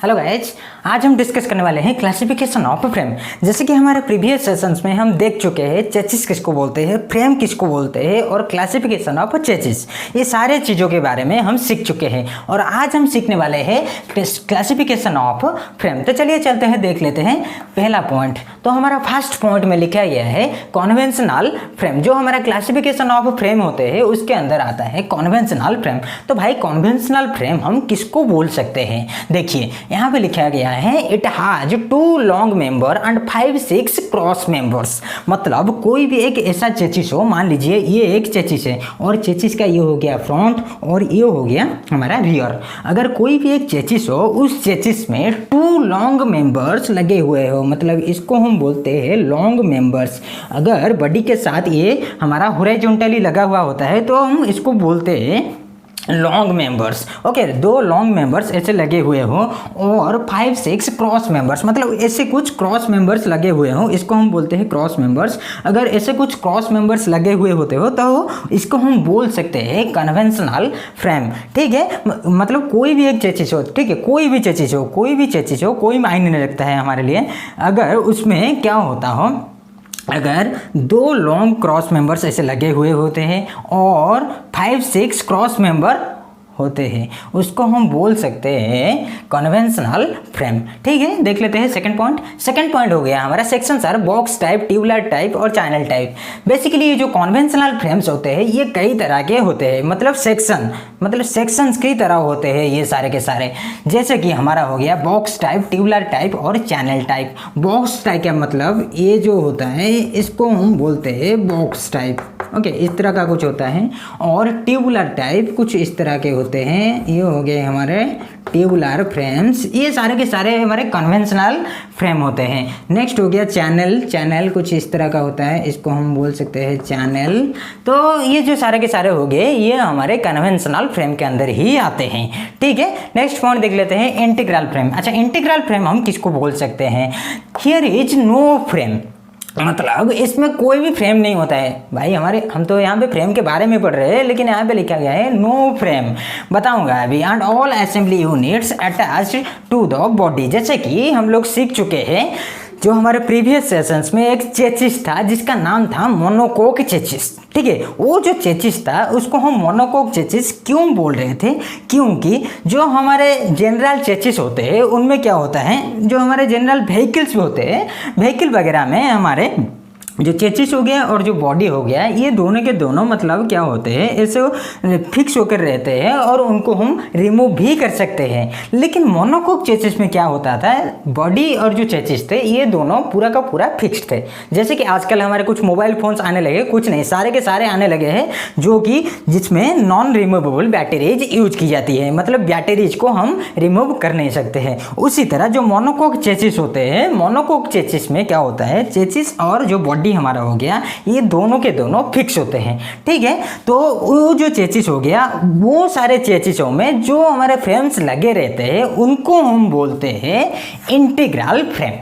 Hello guys, आज हम discuss करने वाले हैं क्लासिफिकेशन ऑफ फ्रेम। जैसे कि हमारे प्रीवियस सेशंस में हम देख चुके हैं चेसिस किसको बोलते हैं, फ्रेम किसको बोलते हैं और क्लासिफिकेशन ऑफ चेसिस, ये सारे चीज़ों के बारे में हम सीख चुके हैं। और आज हम सीखने वाले हैं क्लासिफिकेशन ऑफ फ्रेम। तो चलिए चलते हैं, देख लेते हैं पहला पॉइंट। तो हमारा फर्स्ट पॉइंट में लिखा गया है कॉन्वेंशनल फ्रेम। जो हमारा क्लासिफिकेशन ऑफ फ्रेम होते हैं उसके अंदर आता है कॉन्वेंशनल फ्रेम। तो भाई कॉन्वेंशनल फ्रेम हम किसको बोल सकते हैं? देखिए यहाँ पे लिखा गया है it has 2 long member and 5-6 cross members. मतलब कोई भी एक ऐसा चेसिस हो, मान लीजिए ये एक चेसिस है और चेसिस का ये हो गया फ्रंट और ये हो गया हमारा रियर। अगर कोई भी एक चेसिस हो, उस चेसिस में 2 लॉन्ग मेंबर्स लगे हुए हो, मतलब इसको हम बोलते हैं लॉन्ग मेंबर्स। अगर बॉडी के साथ ये हमारा हॉरिजॉन्टली लगा हुआ होता है तो हम इसको बोलते हैं long members. Okay, 2 long members ऐसे लगे हुए हो और 5-6 क्रॉस मेंबर्स, मतलब ऐसे कुछ क्रॉस मेंबर्स लगे हुए हो, इसको हम बोलते हैं क्रॉस मेंबर्स। अगर ऐसे कुछ क्रॉस मेंबर्स लगे हुए होते हो तो इसको हम बोल सकते हैं कन्वेंशनल फ्रेम। ठीक है, मतलब कोई भी एक चेसिस हो, ठीक है, कोई भी चेसिस हो, कोई मायने नहीं रखता है हमारे लिए। अगर उसमें क्या होता हो, अगर 2 लॉन्ग क्रॉस मेंबर्स ऐसे लगे हुए होते हैं और 5-6 क्रॉस मेंबर होते हैं, उसको हम बोल सकते हैं कन्वेंशनल फ्रेम। ठीक है, देख लेते हैं सेकंड पॉइंट। सेकंड पॉइंट हो गया हमारा section sir box type, tubular type और चैनल टाइप। बेसिकली ये जो कन्वेंशनल फ्रेम्स होते हैं ये कई तरह के होते हैं, मतलब सेक्शंस की तरह होते हैं ये सारे के सारे। जैसे कि हमारा हो गया बॉक्स टाइप, ट्यूबुलर टाइप और चैनल टाइप। बॉक्स टाइप का मतलब ये जो होता है इसको हम बोलते हैं बॉक्स टाइप। ओके, इस तरह का कुछ होता है। और ट्यूबुलर टाइप कुछ इस तरह के होते हैं, ये हो गए हमारे ट्यूबुलर फ्रेम्स। ये सारे के सारे हमारे कन्वेंशनल फ्रेम होते हैं। नेक्स्ट हो गया चैनल कुछ इस तरह का होता है, इसको हम बोल सकते हैं चैनल। तो ये जो सारे के सारे हो गए ये हमारे कन्वेंशनल फ्रेम के अंदर ही आते हैं। ठीक है, नेक्स्ट पॉइंट देख लेते हैं इंटीग्रल फ्रेम। अच्छा, इंटीग्रल फ्रेम हम किसको बोल सकते हैं? हियर इज नो फ्रेम, मतलब इसमें कोई भी फ्रेम नहीं होता है। भाई हम तो यहाँ पे फ्रेम के बारे में पढ़ रहे हैं, लेकिन यहाँ पे लिखा गया है नो फ्रेम। बताऊंगा अभी। And all assembly units attached to the body. जैसे कि हम लोग सीख चुके हैं जो हमारे प्रीवियस सेशंस में एक चेसिस था जिसका नाम था मोनोकोक चेसिस। ठीक है, वो जो चेसिस था उसको हम मोनोकोक चेसिस क्यों बोल रहे थे? क्योंकि जो हमारे जनरल चेसिस होते हैं उनमें क्या होता है, जो हमारे जनरल व्हीकल्स होते हैं, व्हीकल वगैरह में हमारे जो चेसिस हो गया और जो बॉडी हो गया, ये दोनों के दोनों मतलब क्या होते हैं, ऐसे फिक्स होकर रहते हैं और उनको हम रिमूव भी कर सकते हैं। लेकिन मोनोकोक चेसिस में क्या होता था, बॉडी और जो चेसिस थे ये दोनों पूरा का पूरा फिक्स्ड थे। जैसे कि आजकल हमारे कुछ मोबाइल फोन्स आने लगे, कुछ नहीं सारे के सारे आने लगे हैं जो कि जिसमें नॉन रिमूवेबल बैटरीज यूज की जाती है, मतलब बैटरीज को हम रिमूव कर नहीं सकते हैं। उसी तरह जो मोनोकोक चेसिस होते हैं, मोनोकोक चेसिस में क्या होता है, चेसिस और जो बॉडी हमारा हो गया ये दोनों के दोनों फिक्स होते हैं। ठीक है, तो वो जो चेसिस हो गया, वो सारे चेसिसों में जो हमारे फ्रेम्स लगे रहते हैं उनको हम बोलते हैं इंटीग्रल फ्रेम।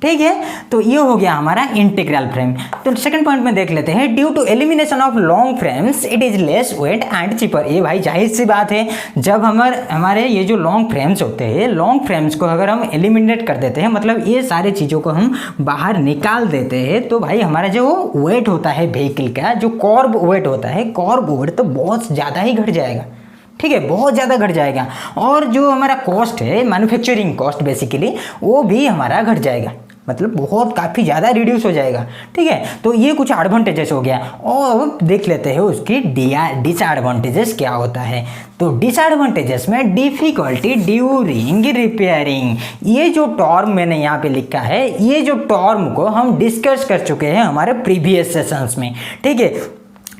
ठीक है, तो ये हो गया हमारा इंटीग्रल फ्रेम। तो सेकंड पॉइंट में देख लेते हैं due to elimination of long frames it is less weight and cheaper. ये भाई जाहिर सी बात है, जब हमारे ये जो लॉन्ग फ्रेम्स होते हैं, लॉन्ग फ्रेम्स को अगर हम एलिमिनेट कर देते हैं, मतलब ये सारे चीज़ों को हम बाहर निकाल देते हैं, तो भाई हमारा जो वेट होता है व्हीकल का, जो कॉर्ब वेट होता है, कॉर्ब वेट तो बहुत ज़्यादा ही घट जाएगा। ठीक है, बहुत ज़्यादा घट जाएगा। और जो हमारा कॉस्ट है, मैन्युफैक्चरिंग कॉस्ट बेसिकली, वो भी हमारा घट जाएगा, मतलब बहुत काफ़ी ज़्यादा रिड्यूस हो जाएगा। ठीक है, तो ये कुछ एडवांटेजेस हो गया। और देख लेते हैं उसकी डिसएडवांटेजेस क्या होता है। तो डिसएडवांटेजेस में डिफिकल्टी ड्यूरिंग रिपेयरिंग। ये जो टर्म मैंने यहाँ पे लिखा है, ये जो टर्म को हम डिस्कस कर चुके हैं हमारे प्रीवियस सेशंस में। ठीक है,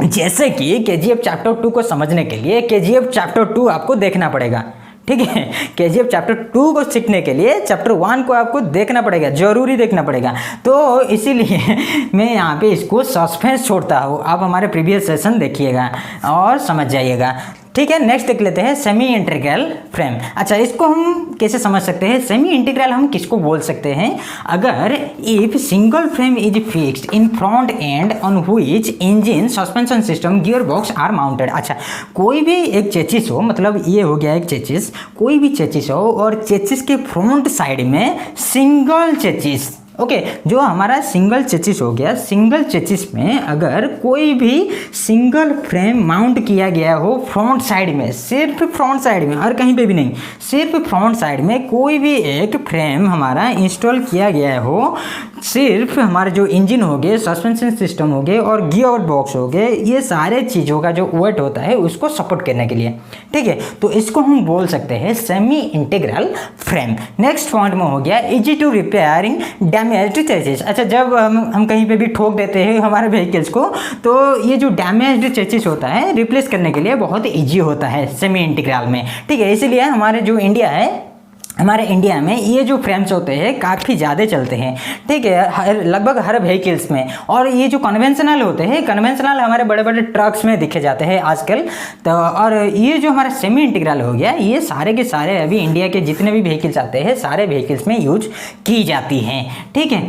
जैसे कि KGF चैप्टर 2 को समझने के लिए KGF चैप्टर 2 आपको देखना पड़ेगा। ठीक है, KGF चैप्टर 2 को सीखने के लिए चैप्टर 1 को आपको देखना पड़ेगा, जरूरी देखना पड़ेगा। तो इसीलिए मैं यहाँ पे इसको सस्पेंस छोड़ता हूँ। आप हमारे प्रीवियस सेशन देखिएगा और समझ जाइएगा। ठीक है, नेक्स्ट देख लेते हैं सेमी इंटीग्रल फ्रेम। अच्छा, इसको हम कैसे समझ सकते हैं? सेमी इंटीग्रल हम किसको बोल सकते हैं? अगर if single frame is fixed in front end on which engine, suspension system, gear box are mounted. अच्छा, कोई भी एक चेचिस हो, मतलब ये हो गया एक चेचिस, कोई भी चेचिस हो और चेचिस के फ्रंट साइड में सिंगल चेचिस, ओके, जो हमारा सिंगल चेचिस हो गया, सिंगल चेचिस में अगर कोई भी सिंगल फ्रेम माउंट किया गया हो फ्रंट साइड में, सिर्फ फ्रंट साइड में और कहीं पे भी नहीं, सिर्फ फ्रंट साइड में कोई भी एक फ्रेम हमारा इंस्टॉल किया गया हो, सिर्फ हमारे जो इंजन हो गए, सस्पेंशन सिस्टम हो गए और गियर बॉक्स हो गए, ये सारे चीज़ों का जो वेट होता है उसको सपोर्ट करने के लिए, ठीक है, तो इसको हम बोल सकते हैं semi integral frame. Next point में हो गया easy to repairing damaged chassis. अच्छा, जब हम कहीं पे भी ठोक देते हैं हमारे व्हीकल्स को, तो ये जो डैमेज्ड चेसिस होता है रिप्लेस करने के लिए बहुत ईजी होता है सेमी इंटीग्रल में, ठीक है, इसीलिए हमारे जो इंडिया है, हमारे इंडिया में ये जो फ्रेम्स होते हैं काफ़ी ज़्यादा चलते हैं, ठीक है, लगभग हर व्हीकल्स में। और ये जो कन्वेंशनल होते हैं, कन्वेंशनल हमारे बड़े बड़े ट्रक्स में दिखे जाते हैं आजकल, तो और ये जो हमारा सेमी इंटीग्रल हो गया, ये सारे के सारे अभी इंडिया के जितने भी व्हीकल्स आते हैं सारे व्हीकल्स में यूज की जाती हैं, ठीक है।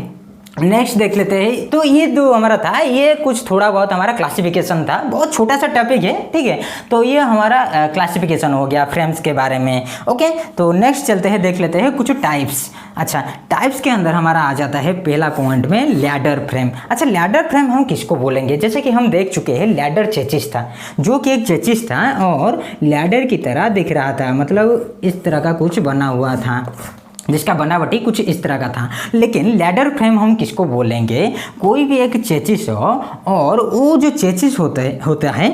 नेक्स्ट देख लेते हैं। तो ये जो हमारा था, ये कुछ थोड़ा बहुत हमारा क्लासिफिकेशन था, बहुत छोटा सा टॉपिक है, ठीक है, तो ये हमारा क्लासिफिकेशन हो गया फ्रेम्स के बारे में, ओके। तो नेक्स्ट चलते हैं, देख लेते हैं कुछ टाइप्स। अच्छा, टाइप्स के अंदर हमारा आ जाता है पहला पॉइंट में लैडर फ्रेम। अच्छा, लैडर फ्रेम हम किसको बोलेंगे? जैसे कि हम देख चुके हैं लैडर चेचिस था, जो कि एक चेचिस था और लैडर की तरह दिख रहा था, मतलब इस तरह का कुछ बना हुआ था, जिसका बनावटी कुछ इस तरह का था। लेकिन लैडर फ्रेम हम किसको बोलेंगे? कोई भी एक चेचिस हो और वो जो चेचिस होता है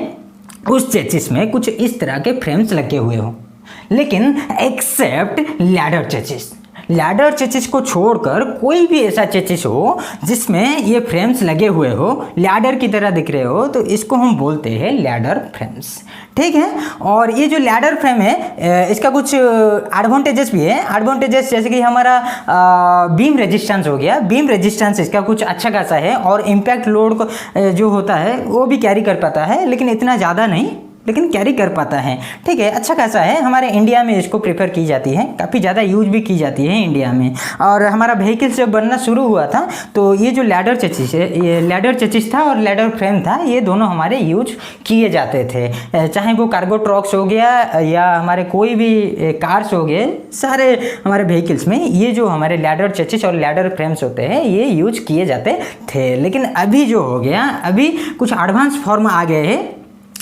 उस चेचिस में कुछ इस तरह के फ्रेम्स लगे हुए हो, लेकिन except ladder chassis, ladder chassis को छोड़कर कोई भी ऐसा चेचिस हो जिसमें ये फ्रेम्स लगे हुए हो, लैडर की तरह दिख रहे हो, तो इसको हम बोलते हैं लैडर फ्रेम्स, ठीक है। और ये जो लैडर फ्रेम है इसका कुछ एडवांटेजेस भी है। एडवांटेजेस जैसे कि हमारा बीम रेजिस्टेंस हो गया, बीम रेजिस्टेंस इसका कुछ अच्छा खासा है और इम्पैक्ट लोड को जो होता है वो भी कैरी कर पाता है, लेकिन इतना ज़्यादा नहीं, लेकिन कैरी कर पाता है, ठीक है, अच्छा खासा है। हमारे इंडिया में इसको प्रेफर की जाती है, काफ़ी ज़्यादा यूज भी की जाती है इंडिया में। और हमारा व्हीकल जब बनना शुरू हुआ था तो ये जो लैडर चेचिस है, ये लैडर चेचिस था और लैडर फ्रेम था, ये दोनों हमारे यूज किए जाते थे, चाहे वो कार्गो ट्रक्स हो गया या हमारे कोई भी कार्स हो गए, सारे हमारे व्हीकल्स में ये जो हमारे लैडर चेचिस और लैडर फ्रेम्स होते हैं ये यूज किए जाते थे। लेकिन अभी जो हो गया, अभी कुछ एडवांस फॉर्म आ गए हैं,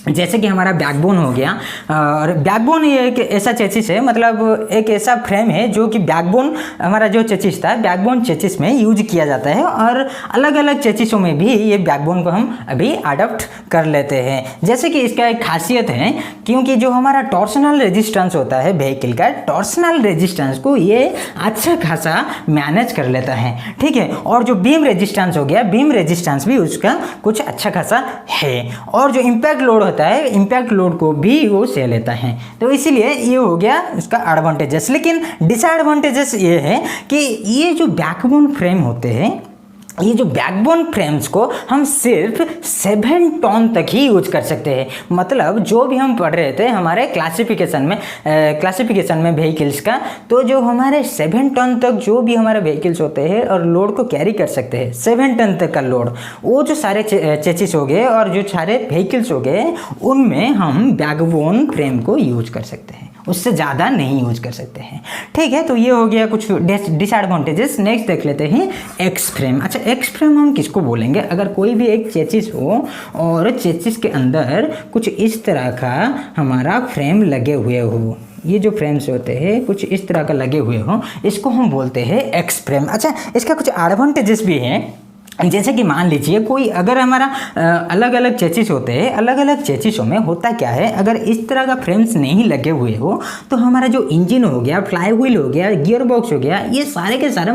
जैसे कि हमारा बैकबोन हो गया। और बैकबोन ये एक ऐसा चेचिस है, मतलब एक ऐसा फ्रेम है जो कि बैकबोन हमारा जो चेचिस था, बैकबोन चेचिस में यूज किया जाता है और अलग अलग चेचिसों में भी ये बैकबोन को हम अभी अडॉप्ट कर लेते हैं। जैसे कि इसका एक खासियत है, क्योंकि जो हमारा टॉर्सनल रेजिस्टेंस होता है व्हीकल का, टॉर्सनल रेजिस्टेंस को ये अच्छा खासा मैनेज कर लेता है, ठीक है। और जो बीम रेजिस्टेंस हो गया, बीम रेजिस्टेंस भी उसका कुछ अच्छा खासा है और जो इम्पैक्ट लोड होता है, इम्पैक्ट लोड को भी वो सह लेता है। तो इसीलिए ये हो गया इसका एडवांटेजेस। लेकिन डिसएडवांटेजेस ये है कि ये जो बैकबोन फ्रेम होते हैं, ये जो बैकबोन फ्रेम्स को हम सिर्फ 7 टन तक ही यूज कर सकते हैं। मतलब जो भी हम पढ़ रहे थे हमारे क्लासिफिकेशन में व्हीकल्स का, तो जो हमारे 7 टन तक जो भी हमारे व्हीकल्स होते हैं और लोड को कैरी कर सकते हैं, 7 टन तक का लोड, वो जो सारे चेचिस हो गए और जो सारे व्हीकल्स हो गए, उनमें हम बैकबोन फ्रेम को यूज कर सकते हैं, उससे ज़्यादा नहीं यूज कर सकते हैं, ठीक है। तो ये हो गया कुछ डिसएडवांटेजेस। नेक्स्ट देख लेते हैं एक्स फ्रेम। अच्छा, एक्स फ्रेम हम किसको बोलेंगे? अगर कोई भी एक चेचिस हो और चेचिस के अंदर कुछ इस तरह का हमारा फ्रेम लगे हुए हो, ये जो फ्रेम्स होते हैं कुछ इस तरह का लगे हुए हो, इसको हम बोलते हैं एक्स फ्रेम। अच्छा, इसका कुछ एडवांटेजेस भी हैं, जैसे कि मान लीजिए कोई अगर हमारा अलग अलग चेचिस होते हैं, अलग अलग चेचिसों में होता क्या है, अगर इस तरह का फ्रेम्स नहीं लगे हुए हो तो हमारा जो इंजन हो गया, फ्लाई व्हील हो गया, गियर बॉक्स हो गया, ये सारे के सारे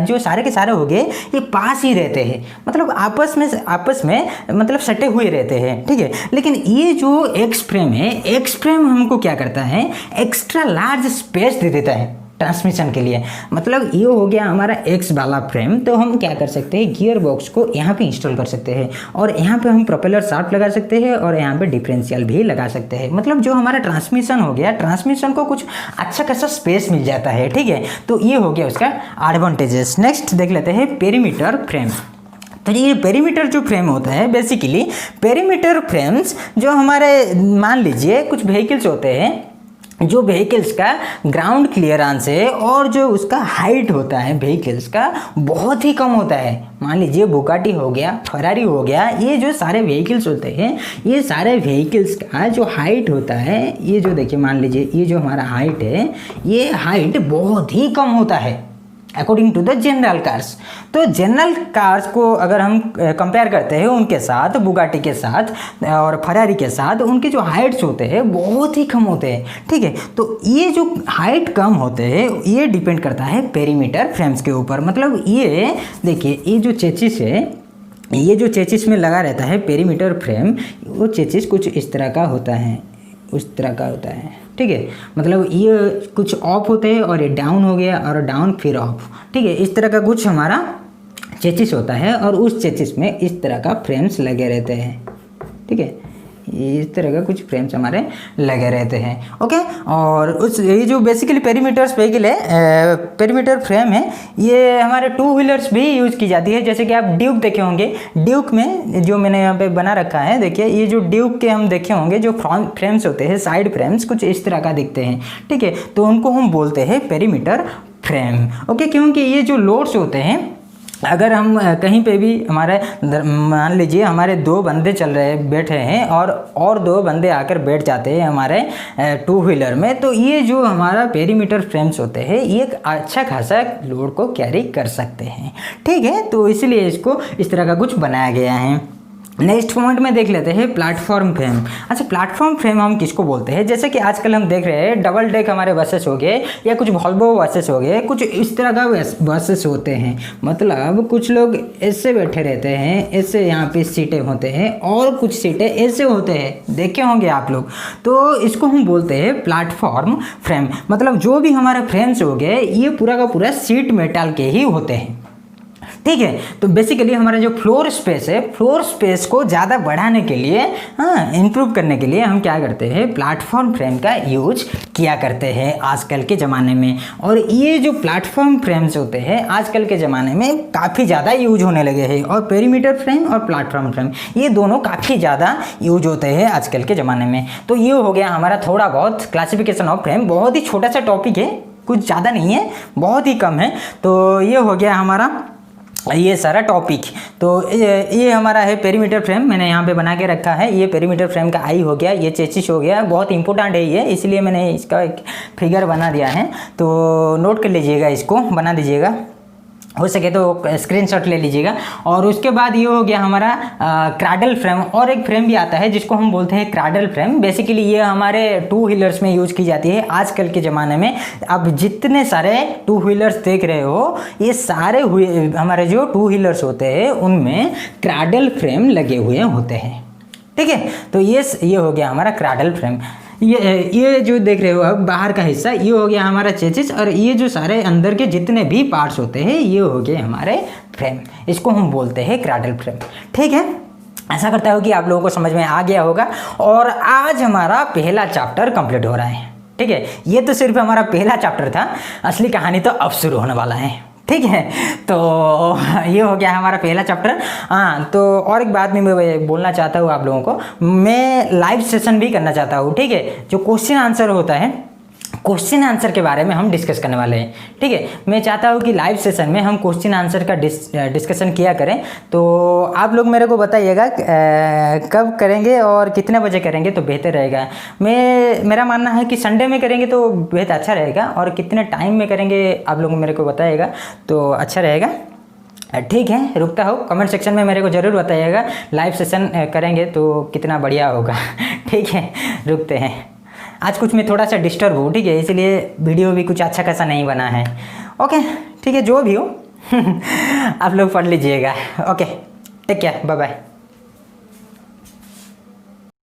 जो सारे के सारे हो गए ये पास ही रहते हैं, मतलब आपस में मतलब सटे हुए रहते हैं, ठीक है। लेकिन ये जो एक्स फ्रेम है, एक्स फ्रेम हमको क्या करता है, एक्स्ट्रा लार्ज स्पेस दे देता है, ट्रांसमिशन के लिए। मतलब ये हो गया हमारा एक्स वाला फ्रेम। तो हम क्या कर सकते हैं, गियर बॉक्स को यहाँ पे इंस्टॉल कर सकते हैं और यहाँ पे हम प्रोपेलर शाफ्ट लगा सकते हैं और यहाँ पे डिफरेंशियल भी लगा सकते हैं। मतलब जो हमारा ट्रांसमिशन हो गया, ट्रांसमिशन को कुछ अच्छा खासा स्पेस मिल जाता है, ठीक है। तो ये हो गया उसका एडवांटेजेस। नेक्स्ट देख लेते हैं पेरीमीटर फ्रेम। तो ये पेरीमीटर जो फ्रेम होता है, बेसिकली पेरीमीटर फ्रेम्स जो हमारे मान लीजिए कुछ व्हीकल्स होते हैं, जो व्हीकल्स का ग्राउंड क्लियरेंस है और जो उसका हाइट होता है व्हीकल्स का बहुत ही कम होता है। मान लीजिए बुगाटी हो गया, फरारी हो गया, ये जो सारे व्हीकल्स होते हैं, ये सारे व्हीकल्स का जो हाइट होता है, ये जो देखिए मान लीजिए ये जो हमारा हाइट है, ये हाइट बहुत ही कम होता है according to the general cars. तो जनरल कार्स को अगर हम कंपेयर करते हैं उनके साथ, बुगाटी के साथ और फरारी के साथ, उनके जो हाइट्स होते हैं बहुत ही कम होते हैं, ठीक है। तो ये जो हाइट कम होते हैं ये डिपेंड करता है पेरीमीटर फ्रेम्स के ऊपर। मतलब ये देखिए ये जो चेचिस है, ये जो चेचिस में लगा रहता है पेरीमीटर फ्रेम, वो चेचिस कुछ इस तरह का होता है, उस तरह का होता है, ठीक है। मतलब ये कुछ ऑफ होते हैं और ये डाउन हो गया और डाउन फिर ऑफ, ठीक है। इस तरह का कुछ हमारा चेचिस होता है और उस चेचिस में इस तरह का फ्रेम्स लगे रहते हैं, ठीक है। इस तरह का कुछ फ्रेम्स हमारे लगे रहते हैं, ओके। और उस ये जो बेसिकली पेरीमीटर्स व्हीकल है, पेरीमीटर फ्रेम है, ये हमारे टू व्हीलर्स भी यूज़ की जाती है। जैसे कि आप ड्यूक देखे होंगे, ड्यूक में जो मैंने यहाँ पे बना रखा है, देखिए ये जो ड्यूक के हम देखे होंगे जो फ्रंट फ्रेम्स होते हैं, साइड फ्रेम्स कुछ इस तरह का दिखते हैं, ठीक है। तो उनको हम बोलते हैं पेरीमीटर फ्रेम, ओके। क्योंकि ये जो लोड्स होते हैं, अगर हम कहीं पे भी हमारे मान लीजिए हमारे दो बंदे चल रहे बैठे हैं और दो बंदे आकर बैठ जाते हैं हमारे टू व्हीलर में, तो ये जो हमारा पेरीमीटर फ्रेम्स होते हैं ये एक अच्छा खासा लोड को कैरी कर सकते हैं, ठीक है। तो इसलिए इसको इस तरह का कुछ बनाया गया है। नेक्स्ट पॉइंट में देख लेते हैं प्लेटफॉर्म फ्रेम। अच्छा, प्लेटफॉर्म फ्रेम हम किसको बोलते हैं? जैसे कि आजकल हम देख रहे हैं डबल डेक हमारे बसेस हो गए या कुछ वॉल्वो बसेस हो गए, कुछ इस तरह का बसेस होते हैं। मतलब कुछ लोग ऐसे बैठे रहते हैं, ऐसे यहाँ पे सीटें होते हैं और कुछ सीटें ऐसे होते हैं, देखे होंगे आप लोग। तो इसको हम बोलते हैं प्लेटफॉर्म फ्रेम। मतलब जो भी हमारे फ्रेम्स हो गए ये पूरा का पूरा सीट मेटल के ही होते हैं, ठीक है। तो बेसिकली हमारा जो फ्लोर स्पेस है, फ्लोर स्पेस को ज़्यादा बढ़ाने के लिए, इम्प्रूव करने के लिए हम क्या करते हैं, प्लेटफॉर्म फ्रेम का यूज किया करते हैं आजकल के ज़माने में। और ये जो प्लेटफॉर्म फ्रेम्स होते हैं आजकल के ज़माने में काफ़ी ज़्यादा यूज होने लगे हैं। और पेरीमीटर फ्रेम और प्लेटफॉर्म फ्रेम ये दोनों काफ़ी ज़्यादा यूज होते हैं आजकल के ज़माने में। तो ये हो गया हमारा थोड़ा बहुत क्लासिफिकेशन ऑफ फ्रेम। बहुत ही छोटा सा टॉपिक है, कुछ ज़्यादा नहीं है, बहुत ही कम है। तो ये हो गया हमारा ये सारा टॉपिक। तो ये हमारा है पेरीमीटर फ्रेम, मैंने यहाँ पे बना के रखा है। ये पेरीमीटर फ्रेम का आई हो गया, ये चेसिस हो गया, बहुत इंपॉर्टेंट है ये, इसलिए मैंने इसका एक फिगर बना दिया है। तो नोट कर लीजिएगा, इसको बना दीजिएगा, हो सके तो स्क्रीनशॉट ले लीजिएगा। और उसके बाद ये हो गया हमारा क्रैडल फ्रेम। और एक फ्रेम भी आता है जिसको हम बोलते हैं क्रैडल फ्रेम। बेसिकली ये हमारे टू व्हीलर्स में यूज़ की जाती है आजकल के ज़माने में। अब जितने सारे टू व्हीलर्स देख रहे हो, ये सारे हमारे जो टू व्हीलर्स होते हैं उनमें क्रैडल फ्रेम लगे हुए होते हैं, ठीक है। तो ये हो गया हमारा क्रैडल फ्रेम। ये जो देख रहे हो अब बाहर का हिस्सा, ये हो गया हमारा चेसिस। और ये जो सारे अंदर के जितने भी पार्ट्स होते हैं ये हो गए हमारे फ्रेम। इसको हम बोलते हैं क्रैडल फ्रेम, ठीक है। ऐसा करता हूँ कि आप लोगों को समझ में आ गया होगा। और आज हमारा पहला चैप्टर कंप्लीट हो रहा है, ठीक है। ये तो सिर्फ हमारा पहला चैप्टर था, असली कहानी तो अब शुरू होने वाला है, ठीक है। तो ये हो गया हमारा पहला चैप्टर। हाँ, तो और एक बात मैं बोलना चाहता हूँ आप लोगों को, मैं लाइव सेशन भी करना चाहता हूँ, ठीक है। जो क्वेश्चन आंसर होता है, क्वेश्चन आंसर के बारे में हम डिस्कस करने वाले हैं, ठीक है। मैं चाहता हूँ कि लाइव सेशन में हम क्वेश्चन आंसर का डिस्कशन किया करें। तो आप लोग मेरे को बताइएगा कब करेंगे और कितने बजे करेंगे तो बेहतर रहेगा। मेरा मानना है कि संडे में करेंगे तो बेहद अच्छा रहेगा, और कितने टाइम में करेंगे आप लोग मेरे को बताइएगा तो अच्छा रहेगा, ठीक है। रुकता हो, कमेंट सेक्शन में मेरे को ज़रूर बताइएगा लाइव सेशन करेंगे तो कितना बढ़िया होगा, ठीक है। रुकते हैं, आज कुछ मैं थोड़ा सा डिस्टर्ब हूँ, ठीक है, इसलिए वीडियो भी कुछ अच्छा खासा नहीं बना है, ओके, ठीक है। जो भी हो आप लोग पढ़ लीजिएगा, okay, take care, bye bye.